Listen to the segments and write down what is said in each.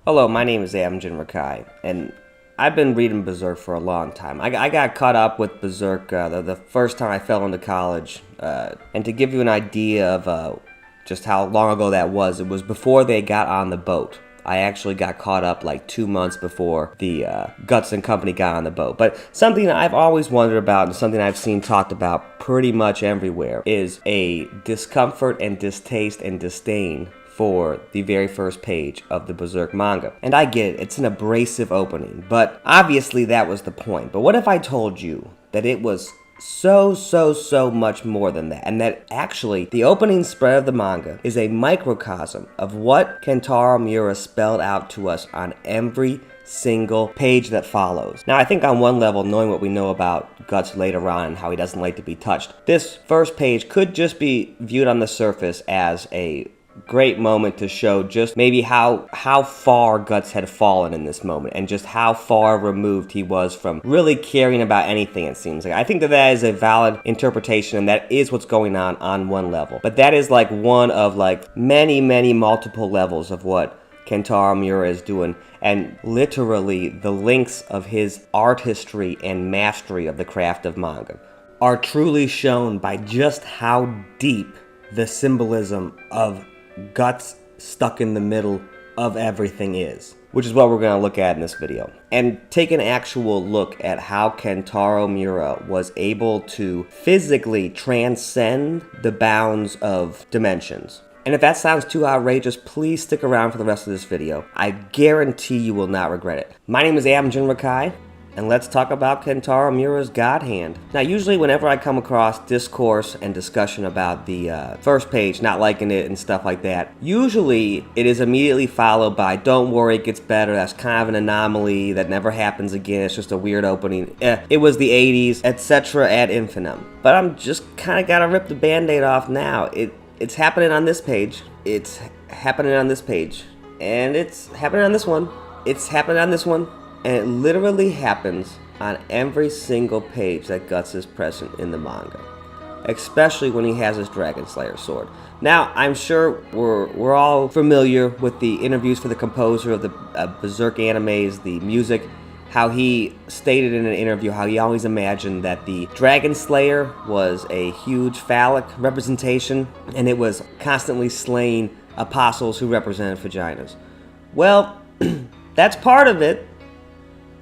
Hello, my name is Amjin Rakai, and I've been reading Berserk for a long time. I got caught up with Berserk the first time I fell into college, and to give you an idea of just how long ago that was, it was before they got on the boat. I actually got caught up like 2 months before the Guts and Company got on the boat. But something that I've always wondered about and something I've seen talked about pretty much everywhere is a discomfort and distaste and disdain for the very first page of the Berserk manga. And I get it, it's an abrasive opening, but obviously that was the point. But what if I told you that it was so much more than that, and that actually the opening spread of the manga is a microcosm of what Kentaro Miura spelled out to us on every single page that follows. Now, I think on one level, knowing what we know about Guts later on and how he doesn't like to be touched, this first page could just be viewed on the surface as a great moment to show just maybe how far Guts had fallen in this moment and just how far removed he was from really caring about anything, it seems like. I think that is a valid interpretation, and that is what's going on one level. But that is like one of like many multiple levels of what Kentaro Miura is doing, and literally the links of his art history and mastery of the craft of manga are truly shown by just how deep the symbolism of Guts stuck in the middle of everything is, which is what we're going to look at in this video, and take an actual look at how Kentaro Miura was able to physically transcend the bounds of dimensions. And if that sounds too outrageous, please stick around for the rest of this video. I guarantee you will not regret it. My name is Amjin Rakai, and let's talk about Kentaro Miura's Godhand. Now, usually whenever I come across discourse and discussion about the first page, not liking it and stuff like that, usually it is immediately followed by, don't worry, it gets better, that's kind of an anomaly, that never happens again, it's just a weird opening, it was the 80s, etc. ad infinitum. But I'm just kind of gotta rip the band-aid off now. It's happening on this page, it's happening on this page, and it's happening on this one, it's happening on this one, and it literally happens on every single page that Guts is present in the manga, especially when he has his Dragon Slayer sword. Now, I'm sure we're all familiar with the interviews for the composer of the Berserk animes, the music, how he stated in an interview how he always imagined that the Dragon Slayer was a huge phallic representation, and it was constantly slaying apostles who represented vaginas. Well, that's part of it.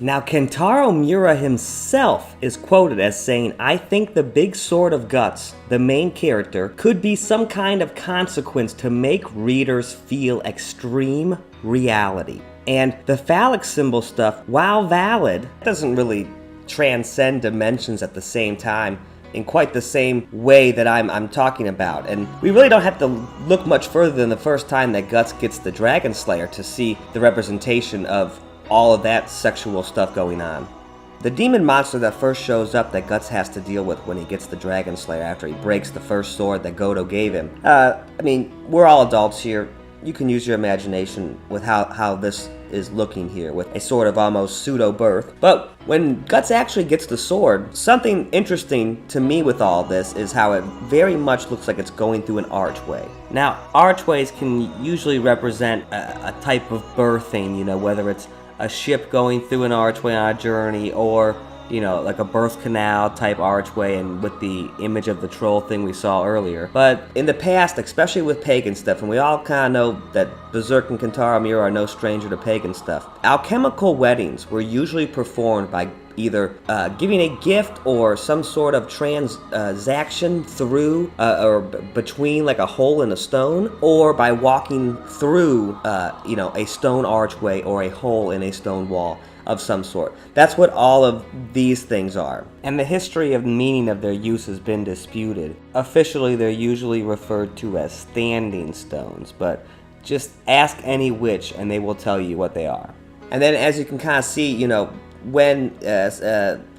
Now, Kentaro Miura himself is quoted as saying, "I think the big sword of Guts, the main character, could be some kind of consequence to make readers feel extreme reality. And the phallic symbol stuff, while valid, doesn't really transcend dimensions at the same time in quite the same way that I'm talking about." And we really don't have to look much further than the first time that Guts gets the Dragon Slayer to see the representation of all of that sexual stuff going on. The demon monster that first shows up that Guts has to deal with when he gets the Dragon Slayer after he breaks the first sword that Godo gave him. I mean, we're all adults here. You can use your imagination with how this is looking here, with a sort of almost pseudo-birth. But when Guts actually gets the sword, something interesting to me with all this is how it very much looks like it's going through an archway. Now, archways can usually represent a type of birthing, you know, whether it's a ship going through an archway on a journey, or, you know, like a birth canal type archway, and with the image of the troll thing we saw earlier. But in the past, especially with pagan stuff, and we all kind of know that Berserk and Kentaro Miura are no stranger to pagan stuff, alchemical weddings were usually performed by either giving a gift or some sort of transaction through or between like a hole in a stone, or by walking through you know, a stone archway or a hole in a stone wall of some sort. That's what all of these things are. And the history of meaning of their use has been disputed. Officially, they're usually referred to as standing stones, but just ask any witch and they will tell you what they are. And then, as you can kind of see, you know, when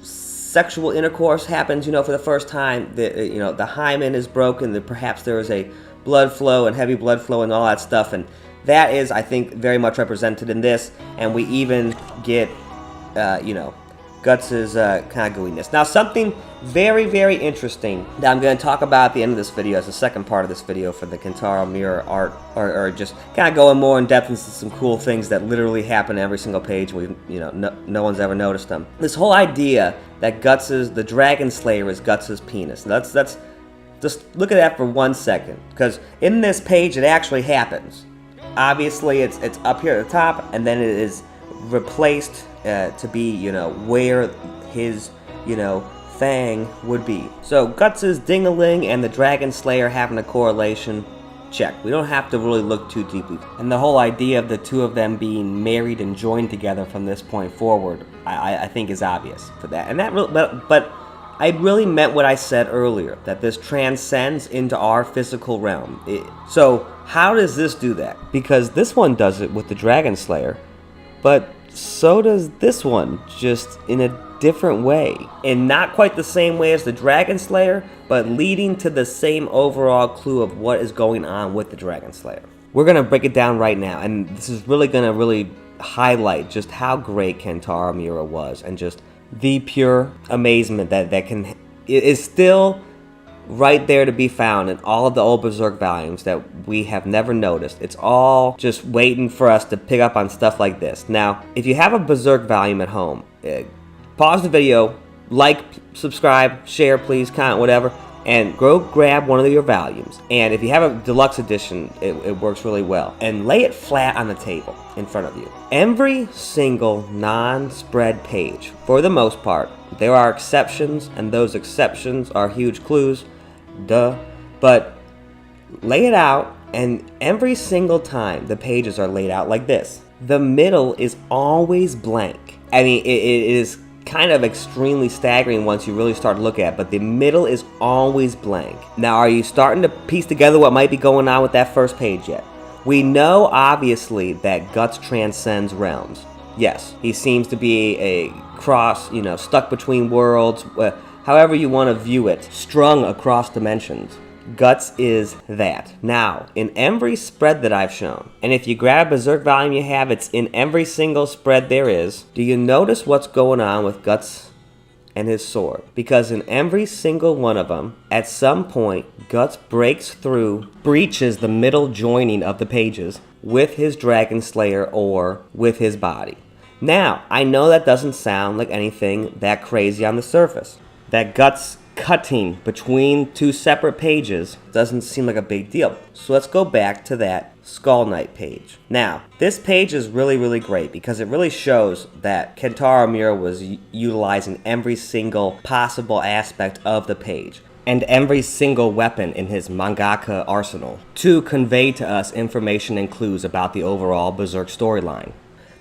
sexual intercourse happens, you know, for the first time, you know, the hymen is broken, that perhaps there is a blood flow and heavy blood flow and all that stuff, and that is, I think, very much represented in this. And we even get, you know, Guts' kind of gooiness. Now, something very, very interesting that I'm going to talk about at the end of this video as the second part of this video for the Kentaro Miura art, or just kind of going more in depth into some cool things that literally happen every single page. No one's ever noticed them. This whole idea that the Dragon Slayer is Guts' penis. That's just look at that for 1 second, because in this page it actually happens. Obviously, it's up here at the top, and then it is replaced to be, where his, thing would be. So Guts' ding-a-ling and the Dragon Slayer having a correlation, check. We don't have to really look too deeply. And the whole idea of the two of them being married and joined together from this point forward, I think is obvious for that. And that really, but I really meant what I said earlier, that this transcends into our physical realm. So how does this do that? Because this one does it with the Dragon Slayer, but so does this one, just in a different way. And not quite the same way as the Dragon Slayer, but leading to the same overall clue of what is going on with the Dragon Slayer. We're going to break it down right now, and this is really going to highlight just how great Kentaro Miura was, and just the pure amazement that is still right there to be found in all of the old Berserk volumes that we have never noticed. It's all just waiting for us to pick up on stuff like this. Now, if you have a Berserk volume at home, pause the video, like, subscribe, share, please, comment, whatever, and go grab one of your volumes. And if you have a deluxe edition, it works really well. And lay it flat on the table in front of you. Every single non-spread page, for the most part, there are exceptions, and those exceptions are huge clues. Duh. But lay it out, and every single time the pages are laid out like this, the middle is always blank. I mean, it is kind of extremely staggering once you really start to look at it, but the middle is always blank. Now, are you starting to piece together what might be going on with that first page yet? We know, obviously, that Guts transcends realms. Yes, he seems to be a cross, stuck between worlds, however you want to view it, strung across dimensions. Guts is that. Now, in every spread that I've shown, and if you grab a Berserk volume you have, it's in every single spread there is, do you notice what's going on with Guts and his sword? Because in every single one of them, at some point, Guts breaks through, breaches the middle joining of the pages with his Dragon Slayer or with his body. Now, I know that doesn't sound like anything that crazy on the surface. That Guts cutting between two separate pages doesn't seem like a big deal. So let's go back to that Skull Knight page. Now, this page is really, really great because it really shows that Kentaro Miura was utilizing every single possible aspect of the page and every single weapon in his mangaka arsenal to convey to us information and clues about the overall Berserk storyline.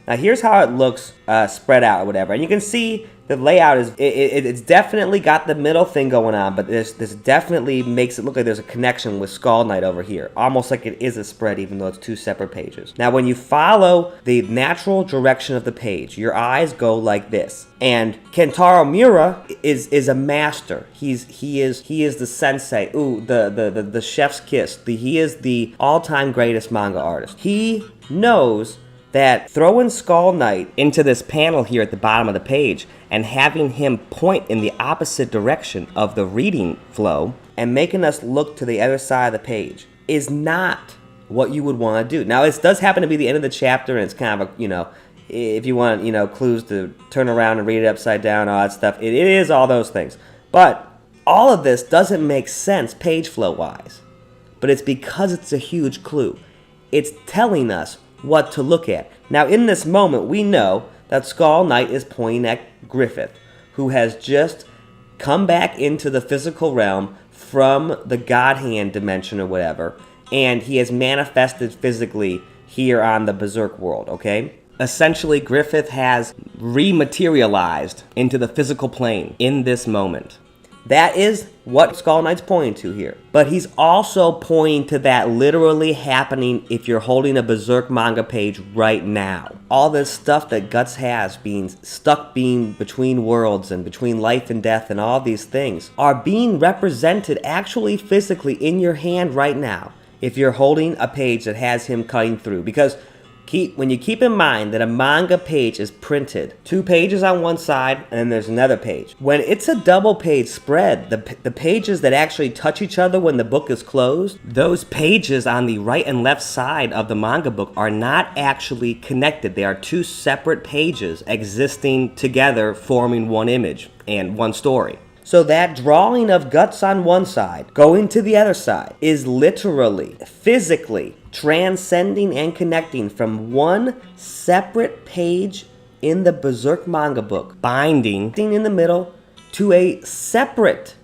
Now here's how it looks spread out or whatever, and you can see the layout is it's definitely got the middle thing going on, but this definitely makes it look like there's a connection with Skull Knight over here, almost like it is a spread even though it's two separate pages. Now when you follow the natural direction of the page, your eyes go like this, and Kentaro Miura is a master. He is the sensei. Ooh, the chef's kiss. He is the all-time greatest manga artist. He knows that throwing Skull Knight into this panel here at the bottom of the page and having him point in the opposite direction of the reading flow and making us look to the other side of the page is not what you would want to do. Now, it does happen to be the end of the chapter, and it's kind of a, if you want, clues to turn around and read it upside down, all that stuff, it is all those things. But all of this doesn't make sense page flow-wise. But it's because it's a huge clue. It's telling us what to look at. Now, in this moment, we know that Skull Knight is pointing at Griffith, who has just come back into the physical realm from the Godhand dimension or whatever, and he has manifested physically here on the Berserk world, okay? Essentially, Griffith has rematerialized into the physical plane in this moment. That is what Skull Knight's pointing to here. But he's also pointing to that literally happening if you're holding a Berserk manga page right now. All this stuff that Guts has being stuck between worlds and between life and death and all these things are being represented actually physically in your hand right now if you're holding a page that has him cutting through. Because When you keep in mind that a manga page is printed, 2 pages on one side and then there's another page. When it's a double page spread, the pages that actually touch each other when the book is closed, those pages on the right and left side of the manga book are not actually connected. They are 2 separate pages existing together, forming one image and one story. So that drawing of Guts on one side, going to the other side, is literally, physically, transcending and connecting from one separate page in the Berserk manga book, binding in the middle to a separate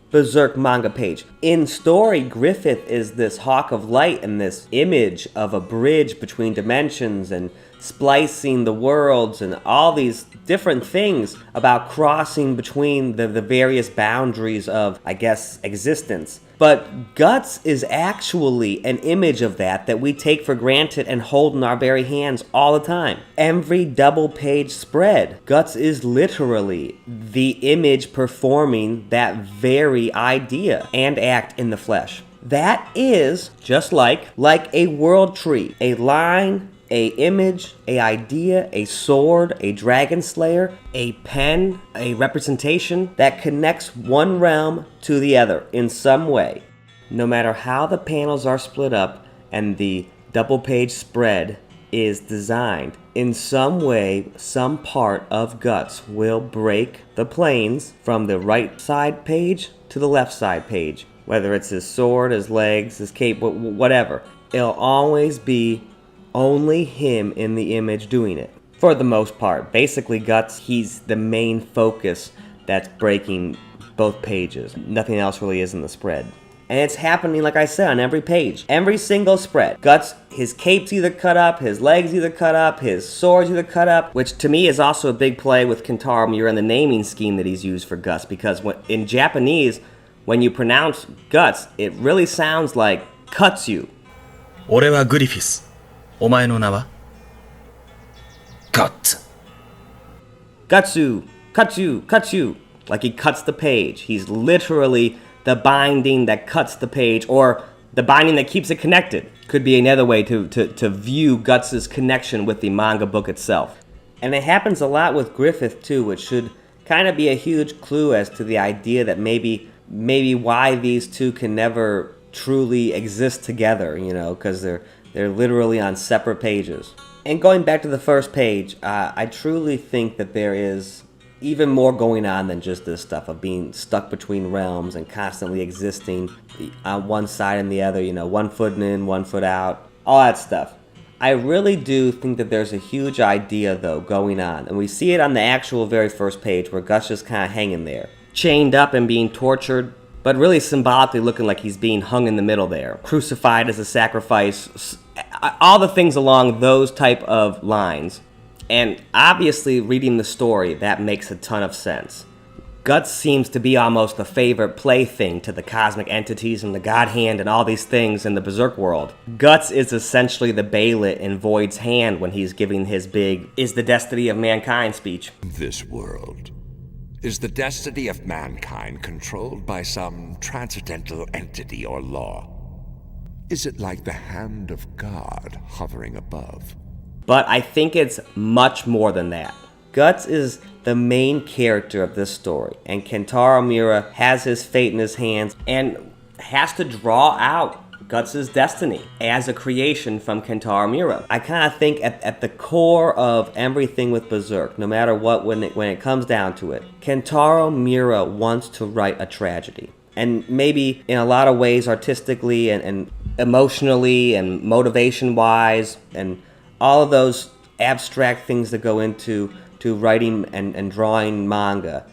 Berserk manga page. In story, Griffith is this hawk of light and this image of a bridge between dimensions and splicing the worlds and all these different things about crossing between the various boundaries of, I guess, existence. But Guts is actually an image of that we take for granted and hold in our very hands all the time. Every double page spread, Guts is literally the image performing that very idea and act in the flesh. That is just like a world tree, a line, a image, a idea, a sword, a dragon slayer, a pen, a representation that connects one realm to the other in some way. No matter how the panels are split up and the double page spread is designed, in some way, some part of Guts will break the planes from the right side page to the left side page. Whether it's his sword, his legs, his cape, whatever. It'll always be only him in the image doing it. For the most part. Basically, Guts, he's the main focus that's breaking both pages. Nothing else really is in the spread. And it's happening, like I said, on every page. Every single spread. Guts, his cape's either cut up, his legs either cut up, his sword's either cut up, which to me is also a big play with Kentaro Miura and the naming scheme that he's used for Guts, because in Japanese, when you pronounce Guts, it really sounds like Katsu. 俺はグリフィス。お前の名は Guts. Katsu, Katsu, Katsu. Like he cuts the page. He's literally the binding that cuts the page, or the binding that keeps it connected. Could be another way to view Guts' connection with the manga book itself. And it happens a lot with Griffith too, which should kind of be a huge clue as to the idea that maybe why these two can never truly exist together, because they're literally on separate pages. And going back to the first page, I truly think that there is even more going on than just this stuff of being stuck between realms and constantly existing on one side and the other, 1 foot in, 1 foot out, all that stuff. I really do think that there's a huge idea, though, going on. And we see it on the actual very first page where Gus is kind of hanging there, chained up and being tortured, but really symbolically looking like he's being hung in the middle there, crucified as a sacrifice, all the things along those type of lines. And obviously, reading the story, that makes a ton of sense. Guts seems to be almost the favorite plaything to the cosmic entities and the Godhand and all these things in the Berserk world. Guts is essentially the Beylit in Void's hand when he's giving his big "is the destiny of mankind" speech. This world. Is the destiny of mankind controlled by some transcendental entity or law? Is it like the hand of God hovering above? But I think it's much more than that. Guts is the main character of this story, and Kentaro Miura has his fate in his hands and has to draw out Guts' destiny as a creation from Kentaro Miura. I kind of think at the core of everything with Berserk, no matter what, when it comes down to it, Kentaro Miura wants to write a tragedy. And maybe in a lot of ways artistically and emotionally and motivation-wise and all of those abstract things that go into writing and drawing manga,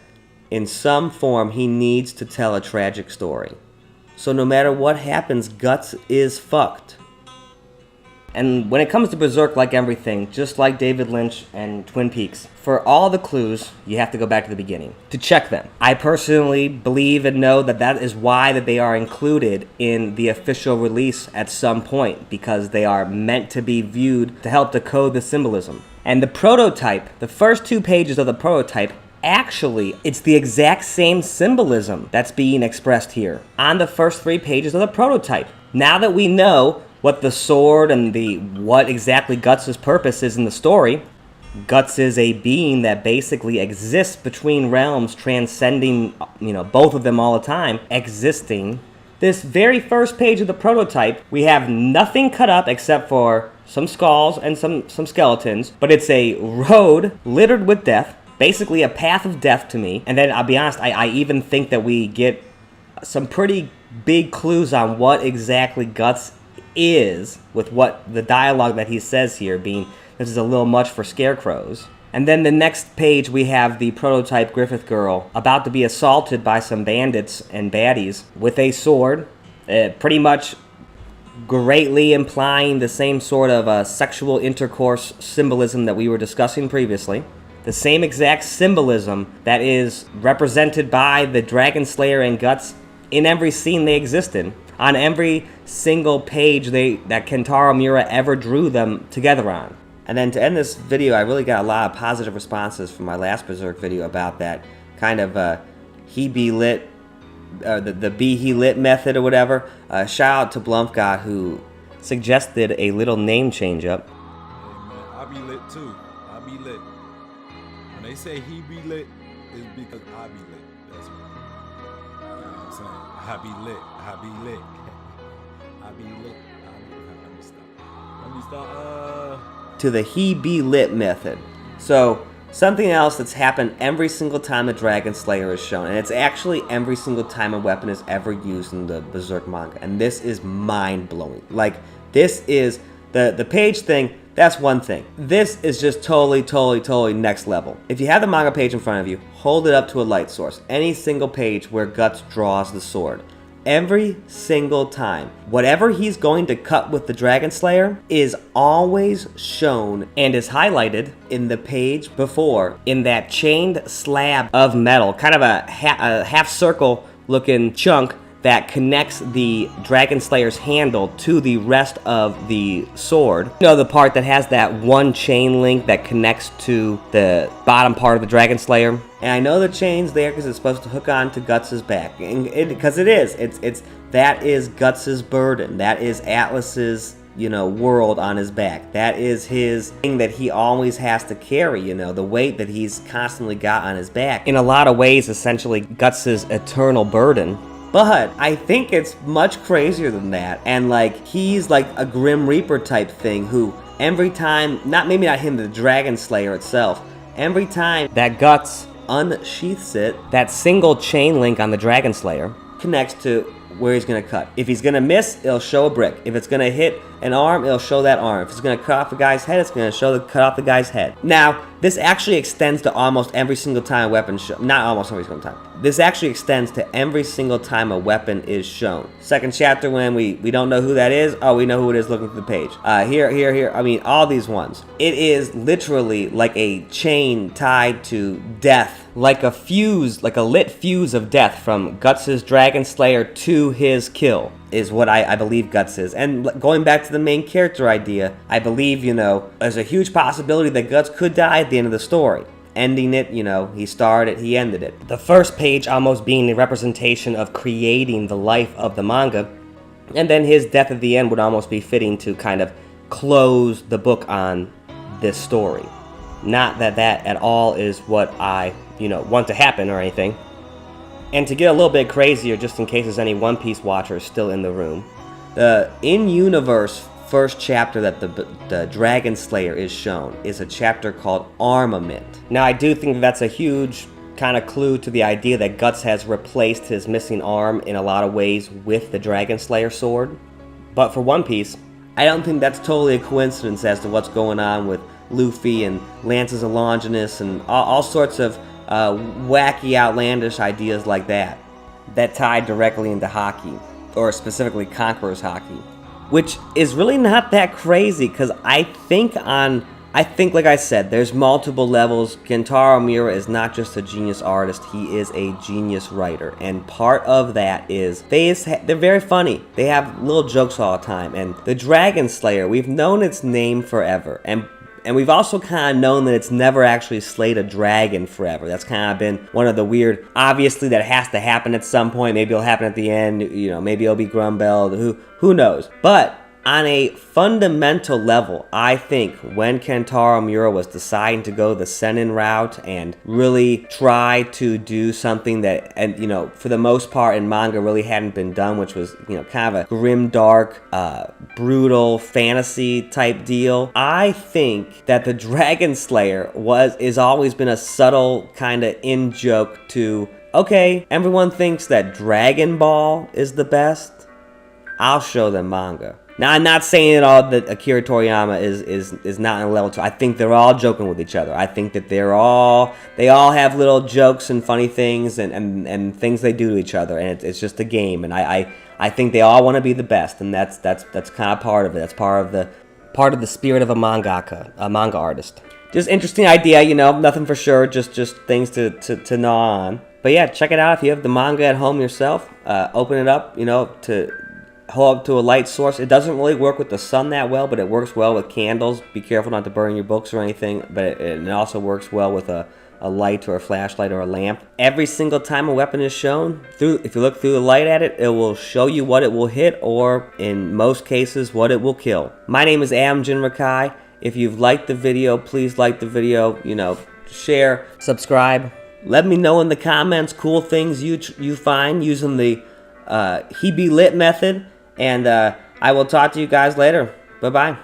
in some form he needs to tell a tragic story. So no matter what happens, Guts is fucked. And when it comes to Berserk, like everything, just like David Lynch and Twin Peaks, for all the clues, you have to go back to the beginning to check them. I personally believe and know that is why that they are included in the official release at some point, because they are meant to be viewed to help decode the symbolism. And the prototype, the first 2 pages of the prototype, actually, it's the exact same symbolism that's being expressed here on the first 3 pages of the prototype. Now that we know what the sword and what exactly Guts' purpose is in the story. Guts is a being that basically exists between realms, transcending, both of them all the time, existing. This very first page of the prototype, we have nothing cut up except for some skulls and some skeletons, but it's a road littered with death, basically a path of death to me. And then I'll be honest, I even think that we get some pretty big clues on what exactly Guts is with what the dialogue that he says here, being this is a little much for scarecrows. And then the next page we have the prototype Griffith girl about to be assaulted by some bandits and baddies with a sword, pretty much greatly implying the same sort of sexual intercourse symbolism that we were discussing previously. The same exact symbolism that is represented by the Dragon Slayer and Guts in every scene they exist in, on every single page that Kentaro Miura ever drew them together on. And then to end this video, I really got a lot of positive responses from my last Berserk video about that kind of he be lit, the be he lit method or whatever. Shout out to Blumpgod who suggested a little name change up. Hey man, I be lit too. I be lit. When they say he be lit, it's because I be lit. That's what. You know what I'm saying? I be lit. I be lit. I be lit. Let me stop. To the he be lit method. So something else that's happened every single time the Dragon Slayer is shown, and it's actually every single time a weapon is ever used in the Berserk manga, and this is mind-blowing. Like, this is the page thing. That's one thing. This is just totally next level. If you have the manga page in front of you, hold it up to a light source. Any single page where Guts draws the sword. Every single time, whatever he's going to cut with the Dragon Slayer is always shown and is highlighted in the page before in that chained slab of metal, kind of a half circle looking chunk that connects the Dragon Slayer's handle to the rest of the sword. You know, the part that has that one chain link that connects to the bottom part of the Dragon Slayer. And I know the chain's there because it's supposed to hook on to Guts' back. Because it is. That is Guts' burden. That is Atlas's, world on his back. That is his thing that he always has to carry, the weight that he's constantly got on his back. In a lot of ways, essentially, Guts' eternal burden. But I think it's much crazier than that. And he's like a Grim Reaper type thing who every time, maybe not him, the Dragon Slayer itself, every time that Guts unsheaths it, that single chain link on the Dragon Slayer connects to where he's gonna cut. If he's gonna miss, it'll show a brick. If it's gonna hit an arm, it'll show that arm. If it's gonna cut off a guy's head, it's gonna show cut off the guy's head. Now, this actually extends to almost every single time a weapon not almost every single time. This actually extends to every single time a weapon is shown. Second chapter when we don't know who that is. Oh, we know who it is looking through the page. Here. I mean, all these ones. It is literally like a chain tied to death. Like a fuse, like a lit fuse of death from Guts' Dragon Slayer to his kill is what I believe Guts is. And going back to the main character idea, I believe, there's a huge possibility that Guts could die at the end of the story. Ending it, he started it, he ended it. The first page almost being a representation of creating the life of the manga, and then his death at the end would almost be fitting to kind of close the book on this story. Not that at all is what I, want to happen or anything. And to get a little bit crazier, just in case there's any One Piece watchers still in the room, the in-universe first chapter that the Dragon Slayer is shown is a chapter called Armament. Now, I do think that's a huge kind of clue to the idea that Guts has replaced his missing arm in a lot of ways with the Dragon Slayer sword. But for One Piece, I don't think that's totally a coincidence as to what's going on with Luffy and Lance's Longinus and all sorts of wacky, outlandish ideas like that tie directly into haki, or specifically Conqueror's haki, which is really not that crazy because I think, like I said, there's multiple levels. Kentaro Miura is not just a genius artist, he is a genius writer, and part of that is they're very funny. They have little jokes all the time, and the Dragon Slayer, we've known its name forever, and we've also kind of known that it's never actually slayed a dragon forever. That's kind of been one of the weird, obviously that has to happen at some point. Maybe it'll happen at the end, maybe it'll be Grumbel, who knows. But On a fundamental level, I think when Kentaro Miura was deciding to go the seinen route and really try to do something that, and you know, for the most part in manga really hadn't been done, which was, you know, kind of a grim, dark, brutal fantasy type deal. I think that the Dragon Slayer is always been a subtle kind of in-joke to, okay, everyone thinks that Dragon Ball is the best. I'll show them manga. Now, I'm not saying at all that Akira Toriyama is not on a level 2. I think they're all joking with each other. I think that they all have little jokes and funny things and things they do to each other, and it's just a game. And I think they all want to be the best, and that's kind of part of it. That's part of the spirit of a mangaka, a manga artist. Just interesting idea, you know, nothing for sure, just things to gnaw on. But yeah, check it out if you have the manga at home yourself. Open it up, you know, hold up to a light source. It doesn't really work with the sun that well, but it works well with candles. Be careful not to burn your books or anything, but it also works well with a light or a flashlight or a lamp. Every single time a weapon is shown, if you look through the light at it, it will show you what it will hit, or in most cases, what it will kill. My name is Am Jinrakai. If you've liked the video, please like the video, you know, share, subscribe. Let me know in the comments cool things you find using the He Be Lit method. And I will talk to you guys later. Bye-bye.